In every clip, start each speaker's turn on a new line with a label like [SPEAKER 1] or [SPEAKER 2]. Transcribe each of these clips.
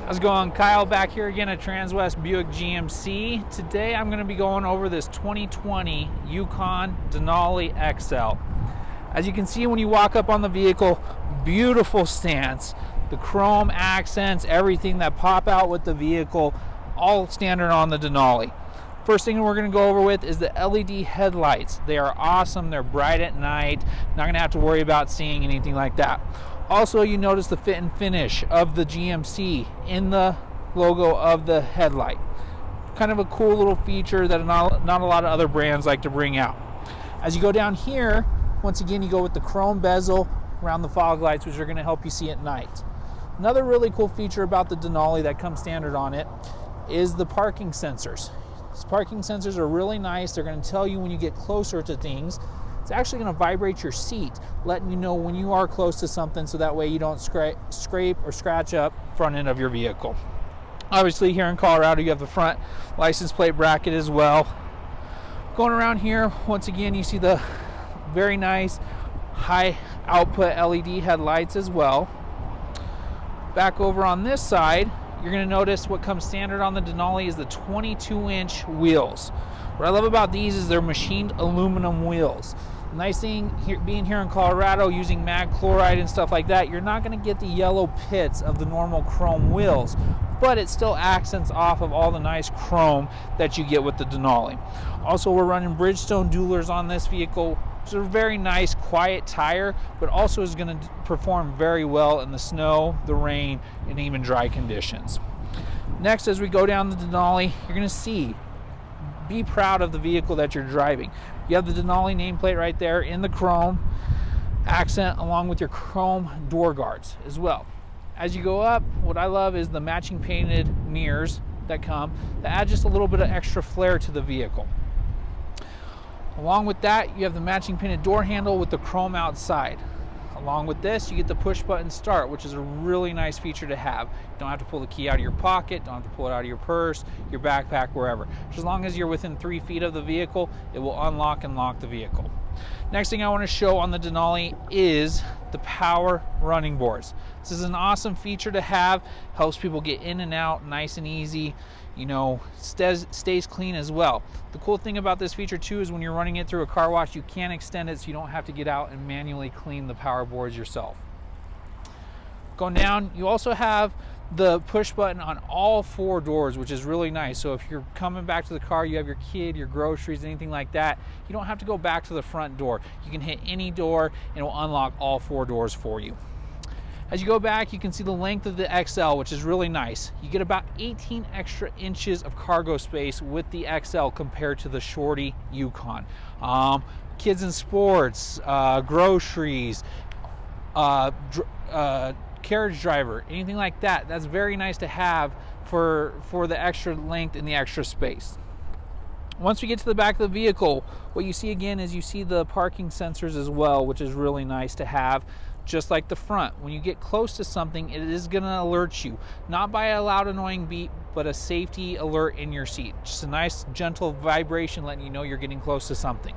[SPEAKER 1] How's it going? Kyle back here again at Transwest Buick GMC. Today I'm going to be going over this 2020 Yukon Denali XL. As you can see when you walk up on the vehicle, beautiful stance. The chrome accents, everything that pop out with the vehicle, all standard on the Denali. First thing we're going to go over with is the LED headlights. They are awesome. They're bright at night. Not going to have to worry about seeing anything like that. Also, you notice the fit and finish of the GMC in the logo of the headlight. Kind of a cool little feature that not a lot of other brands like to bring out. As you go down here, once again, you go with the chrome bezel around the fog lights, which are going to help you see at night. Another really cool feature about the Denali that comes standard on it is the parking sensors. These parking sensors are really nice. They're going to tell you when you get closer to things. It's actually going to vibrate your seat, letting you know when you are close to something, so that way you don't scrape or scratch up front end of your vehicle. Obviously, here in Colorado, you have the front license plate bracket as well. Going around here, once again, you see the very nice high output LED headlights as well. Back over on this side, you're going to notice what comes standard on the Denali is the 22-inch wheels. What I love about these is they're machined aluminum wheels. Nice thing here, being here in Colorado, using mag chloride and stuff like that, you're not going to get the yellow pits of the normal chrome wheels, but it still accents off of all the nice chrome that you get with the Denali. Also, we're running Bridgestone Duelers on this vehicle. It's a very nice, quiet tire, but also is going to perform very well in the snow, the rain, and even dry conditions. Next, as we go down the Denali, you're going to see, be proud of the vehicle that you're driving. You have the Denali nameplate right there in the chrome accent, along with your chrome door guards as well. As you go up, what I love is the matching painted mirrors that come that add just a little bit of extra flair to the vehicle. Along with that, you have the matching painted door handle with the chrome outside. Along with this, you get the push button start, which is a really nice feature to have. You don't have to pull the key out of your pocket, don't have to pull it out of your purse, your backpack, wherever. As long as you're within 3 feet of the vehicle, it will unlock and lock the vehicle. Next thing I want to show on the Denali is the power running boards. This is an awesome feature to have. Helps people get in and out nice and easy. You know, stays clean as well. The cool thing about this feature too is when you're running it through a car wash, you can extend it so you don't have to get out and manually clean the power boards yourself. Going down, you also have the push button on all 4 doors, which is really nice. So if you're coming back to the car, you have your kid, your groceries, anything like that, you don't have to go back to the front door. You can hit any door and it will unlock all 4 doors for you. As you go back, you can see the length of the XL, which is really nice. You get about 18 extra inches of cargo space with the XL compared to the shorty Yukon. Kids in sports, groceries, carriage driver, anything like that. That's very nice to have for the extra length and the extra space. Once we get to the back of the vehicle, what you see again is you see the parking sensors as well, which is really nice to have. Just like the front, when you get close to something, it is going to alert you, not by a loud annoying beep, but a safety alert in your seat. Just a nice gentle vibration letting you know you're getting close to something.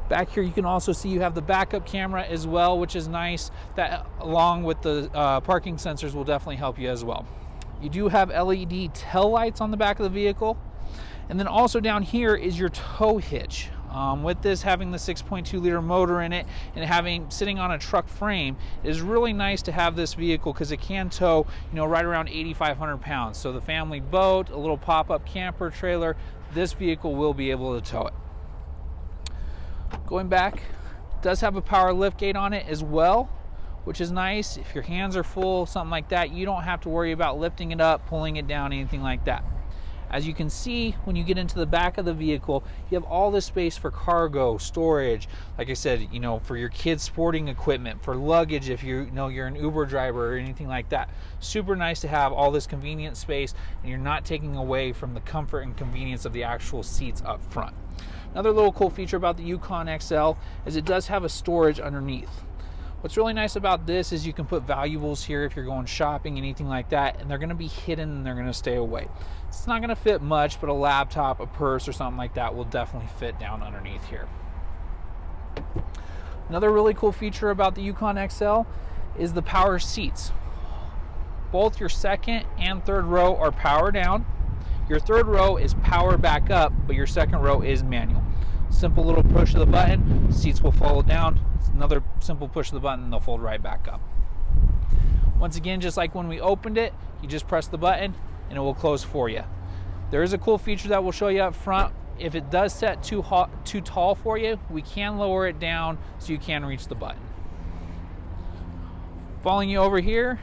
[SPEAKER 1] Back here you can also see you have the backup camera as well, which is nice. That along with the parking sensors will definitely help you as well. You do have LED tail lights on the back of the vehicle, and then also down here is your tow hitch. With this having the 6.2 liter motor in it and sitting on a truck frame, it is really nice to have this vehicle because it can tow, right around 8,500 pounds. So the family boat, a little pop-up camper trailer, this vehicle will be able to tow it. Going back, it does have a power lift gate on it as well, which is nice. If your hands are full, something like that, you don't have to worry about lifting it up, pulling it down, anything like that. As you can see, when you get into the back of the vehicle, you have all this space for cargo, storage, like I said, for your kids' sporting equipment, for luggage if you're an Uber driver or anything like that. Super nice to have all this convenient space, and you're not taking away from the comfort and convenience of the actual seats up front. Another little cool feature about the Yukon XL is it does have a storage underneath. What's really nice about this is you can put valuables here if you're going shopping, anything like that, and they're going to be hidden and they're going to stay away. It's not going to fit much, but a laptop, a purse, or something like that will definitely fit down underneath here. Another really cool feature about the Yukon XL is the power seats. Both your second and third row are power down. Your third row is power back up, but your second row is manual. Simple little push of the button, seats will fold down. It's another simple push of the button, they'll fold right back up. Once again, just like when we opened it, you just press the button and it will close for you. There is a cool feature that we'll show you up front. If it does set too tall for you, we can lower it down so you can reach the button. Following you over here,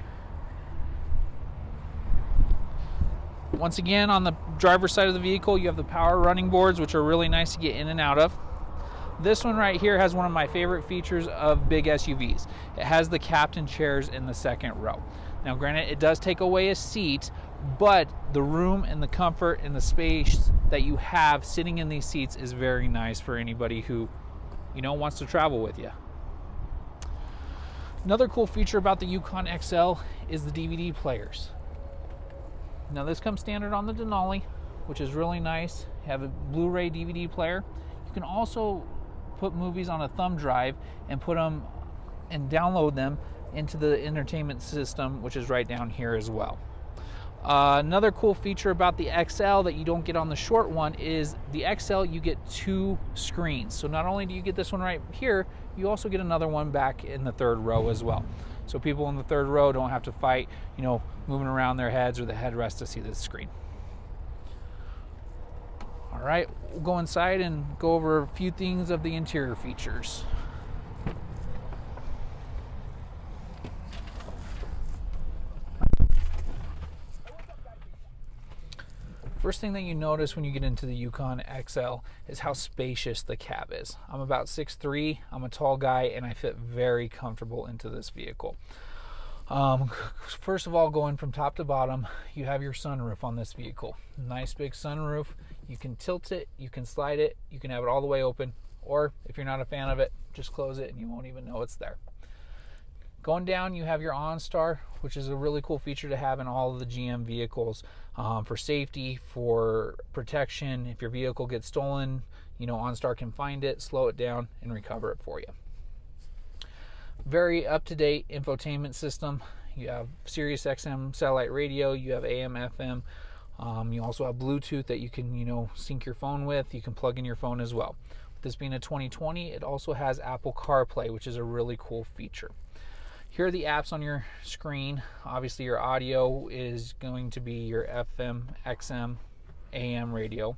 [SPEAKER 1] once again, on the driver's side of the vehicle, you have the power running boards, which are really nice to get in and out of. This one right here has one of my favorite features of big SUVs. It has the captain chairs in the second row. Now granted, it does take away a seat, but the room and the comfort and the space that you have sitting in these seats is very nice for anybody who, you know, wants to travel with you. Another cool feature about the Yukon XL is the DVD players. Now this comes standard on the Denali, which is really nice. You have a Blu-Ray DVD player. You can also put movies on a thumb drive and put them and download them into the entertainment system, which is right down here as well. Another cool feature about the XL that you don't get on the short one is the XL, you get 2 screens. So not only do you get this one right here, you also get another one back in the third row as well. So people in the third row don't have to fight, you know, moving around their heads or the headrest to see this screen. All right, we'll go inside and go over a few things of the interior features. First thing that you notice when you get into the Yukon XL is how spacious the cab is. I'm about 6'3", I'm a tall guy, and I fit very comfortable into this vehicle. First of all, going from top to bottom, you have your sunroof on this vehicle. Nice big sunroof. You can tilt it, you can slide it, you can have it all the way open, or if you're not a fan of it, just close it and you won't even know it's there. Going down, you have your OnStar, which is a really cool feature to have in all of the GM vehicles for safety, for protection. If your vehicle gets stolen, you know, OnStar can find it, slow it down, and recover it for you. Very up-to-date infotainment system. You have Sirius XM satellite radio, you have AM, FM. You also have Bluetooth that you can, you know, sync your phone with. You can plug in your phone as well. With this being a 2020, it also has Apple CarPlay, which is a really cool feature. Here are the apps on your screen. Obviously your audio is going to be your FM, XM, AM radio.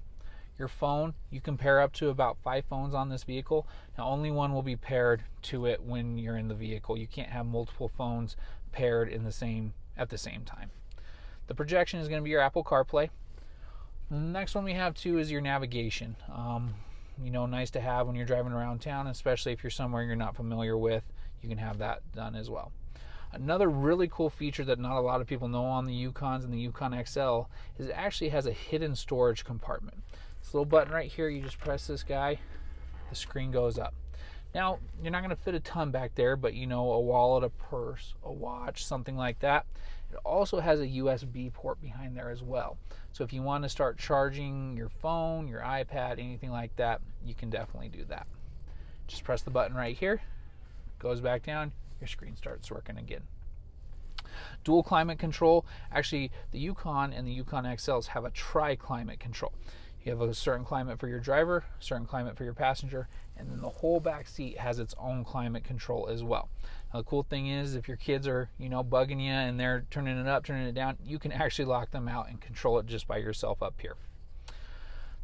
[SPEAKER 1] Your phone, you can pair up to about 5 phones on this vehicle. Now only one will be paired to it when you're in the vehicle. You can't have multiple phones paired at the same time. The projection is going to be your Apple CarPlay. The next one we have too is your navigation. You know, nice to have when you're driving around town, especially if you're somewhere you're not familiar with. You can have that done as well. Another really cool feature that not a lot of people know on the Yukons and the Yukon XL is it actually has a hidden storage compartment. This little button right here, you just press this guy, the screen goes up. Now, you're not going to fit a ton back there, but you know, a wallet, a purse, a watch, something like that. It also has a USB port behind there as well. So if you want to start charging your phone, your iPad, anything like that, you can definitely do that. Just press the button right here, goes back down, your screen starts working again. Dual climate control. Actually, the Yukon and the Yukon XLs have a tri-climate control. You have a certain climate for your driver, a certain climate for your passenger, and then the whole back seat has its own climate control as well. Now, the cool thing is if your kids are, you know, bugging you and they're turning it up, turning it down, you can actually lock them out and control it just by yourself up here.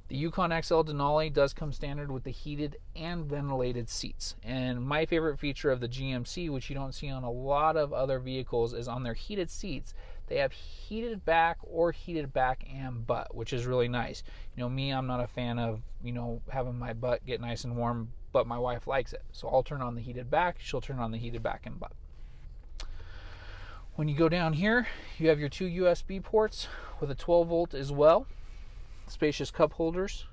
[SPEAKER 1] The Yukon XL Denali does come standard with the heated and ventilated seats. And my favorite feature of the GMC, which you don't see on a lot of other vehicles, is on their heated seats, they have heated back or heated back and butt, which is really nice. You know, me, I'm not a fan of, you know, having my butt get nice and warm, but my wife likes it. So I'll turn on the heated back, she'll turn on the heated back and butt. When you go down here, you have your 2 USB ports with a 12 volt as well. Spacious cup holders,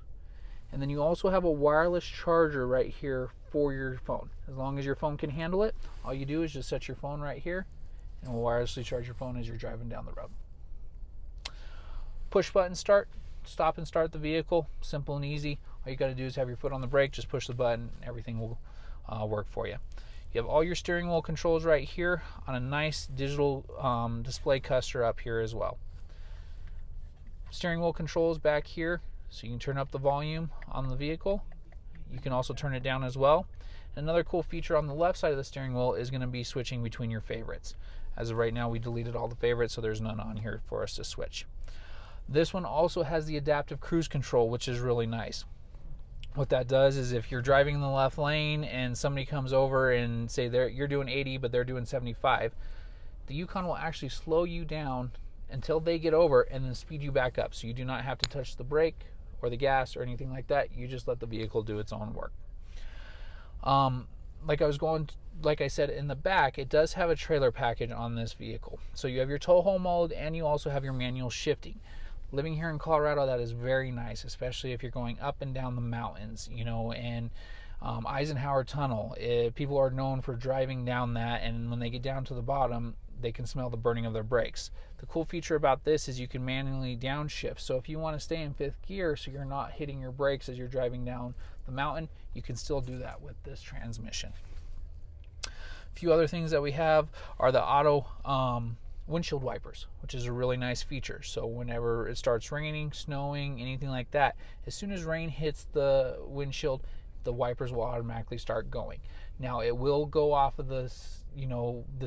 [SPEAKER 1] and then you also have a wireless charger right here for your phone. As long as your phone can handle it, all you do is just set your phone right here and we'll wirelessly charge your phone as you're driving down the road. Push button start, stop and start the vehicle, simple and easy. All you got to do is have your foot on the brake, just push the button, everything will work for you. You have all your steering wheel controls right here on a nice digital display cluster up here as well. Steering wheel controls back here, so you can turn up the volume on the vehicle. You can also turn it down as well. Another cool feature on the left side of the steering wheel is going to be switching between your favorites. As of right now, we deleted all the favorites, so there's none on here for us to switch. This one also has the adaptive cruise control, which is really nice. What that does is if you're driving in the left lane and somebody comes over and say you're doing 80 but they're doing 75, the Yukon will actually slow you down until they get over and then speed you back up. So you do not have to touch the brake or the gas or anything like that. You just let the vehicle do its own work. Like I said, in the back, it does have a trailer package on this vehicle. So you have your tow haul mode and you also have your manual shifting. Living here in Colorado, that is very nice, especially if you're going up and down the mountains, you know, and Eisenhower Tunnel. People are known for driving down that, and when they get down to the bottom, they can smell the burning of their brakes. The cool feature about this is you can manually downshift. So if you want to stay in 5th gear so you're not hitting your brakes as you're driving down the mountain, you can still do that with this transmission. A few other things that we have are the auto windshield wipers, which is a really nice feature. So whenever it starts raining, snowing, anything like that, as soon as rain hits the windshield, the wipers will automatically start going. Now it will go off of the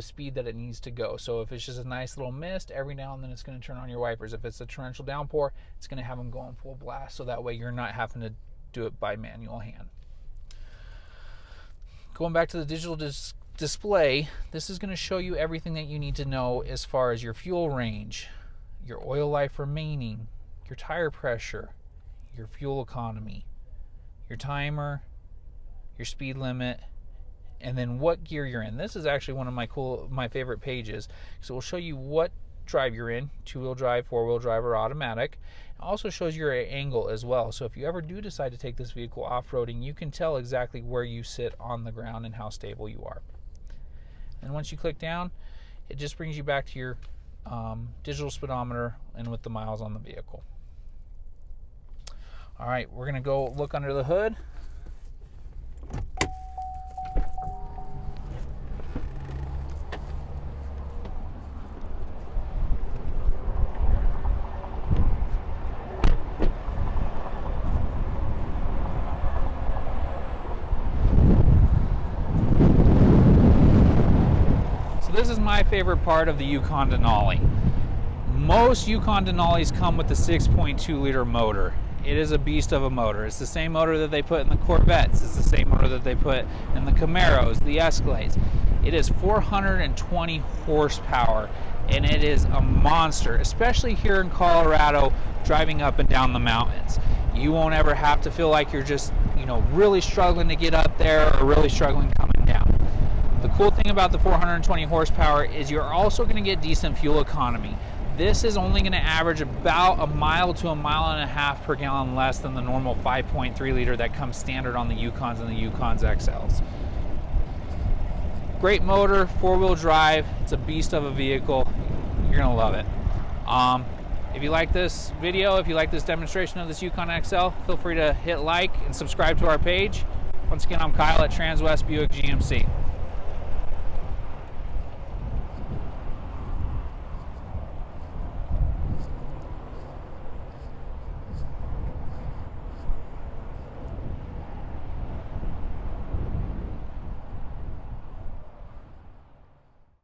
[SPEAKER 1] speed that it needs to go. So if it's just a nice little mist, every now and then it's going to turn on your wipers. If it's a torrential downpour, it's going to have them going full blast, so that way you're not having to do it by manual hand. Going back to the digital display, this is going to show you everything that you need to know as far as your fuel range, your oil life remaining, your tire pressure, your fuel economy, your timer, your speed limit, and then what gear you're in. This is actually one of my favorite pages, so we'll show you what drive you're in, 2-wheel drive, 4-wheel drive, or automatic. It also shows your angle as well, so if you ever do decide to take this vehicle off-roading, you can tell exactly where you sit on the ground and how stable you are. And once you click down, it just brings you back to your digital speedometer and with the miles on the vehicle. All right, we're gonna go look under the hood. This is my favorite part of the Yukon Denali. Most Yukon Denalis come with the 6.2 liter motor. It is a beast of a motor. It's the same motor that they put in the Corvettes. It's the same motor that they put in the Camaros, the Escalades. It is 420 horsepower, and it is a monster, especially here in Colorado, driving up and down the mountains. You won't ever have to feel like you're just, really struggling to get up there or really struggling coming down. The cool thing about the 420 horsepower is you're also going to get decent fuel economy. This is only going to average about a mile to a mile and a half per gallon less than the normal 5.3 liter that comes standard on the Yukons and the Yukons XLs. Great motor, 4-wheel drive. It's a beast of a vehicle. You're going to love it. If you like this video, if you like this demonstration of this Yukon XL, feel free to hit like and subscribe to our page. Once again, I'm Kyle at Transwest Buick GMC.